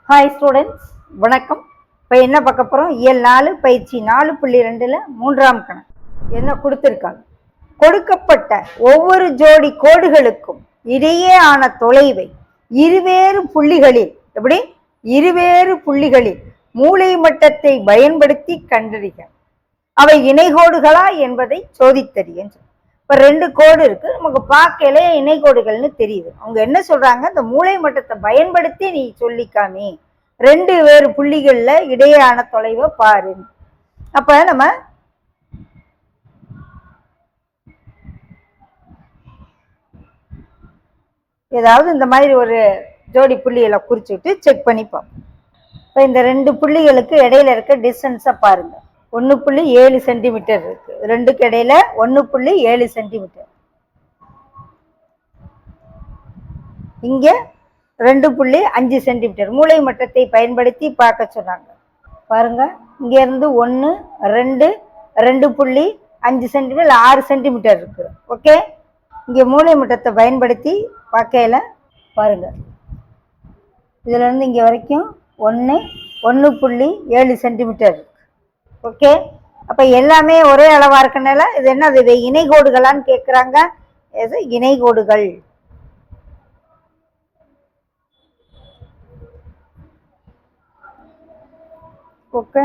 Hi students, வணக்கம். இப்போ என்ன பார்க்க போகிறோம்? இயல் 4 பயிற்சி 4.2ல் 3ஆம் கணக்கு என்ன கொடுத்துருக்காங்க. கொடுக்கப்பட்ட ஒவ்வொரு ஜோடி கோடுகளுக்கும் இடையே ஆன தொலைவை இருவேறு புள்ளிகளில் மூலை மட்டத்தை பயன்படுத்தி கண்டறிக. அவை இணைகோடுகளா என்பதை சோதித்தறியன்னு. இப்போ 2 கோடு இருக்கு, நமக்கு பார்க்கல இணைகோடுகள்னு தெரியுது. அவங்க என்ன சொல்றாங்க, இந்த மூலை மட்டத்தை பயன்படுத்தி நீ சொல்லிக்காமே, 2 வேறு புள்ளிகள்ல இடையான தொலைவை பாரு. அப்ப நம்ம ஏதாவது இந்த மாதிரி ஒரு ஜோடி புள்ளிகளை குறிச்சுட்டு செக் பண்ணி பார்ப்போம். இப்போ இந்த 2 புள்ளிகளுக்கு இடையில இருக்க டிஸ்டன்ஸை பாருங்க. 1.7 சென்டிமீட்டர் இருக்கு. 2க்கு இடையில 1.7 சென்டிமீட்டர். இங்க 2.5 சென்டிமீட்டர். மூலை மட்டத்தை பயன்படுத்தி பார்க்க சொன்னாங்க. பாருங்க, இங்க இருந்து 1, 2, 2.5 சென்டிமீட்டர், 6 சென்டிமீட்டர் இருக்கு. ஓகே, இங்க மூலை மட்டத்தை பயன்படுத்தி பார்க்கல பாருங்க. இதுல இருந்து இங்க வரைக்கும் 1.7 சென்டிமீட்டர் இருக்கு. ஓகே, அப்ப எல்லாமே ஒரே அளவா இருக்கனால இது என்னது, இணைகோடுகளான்னு கேட்குறாங்க. இது இணைகோடுகள். ஓகே.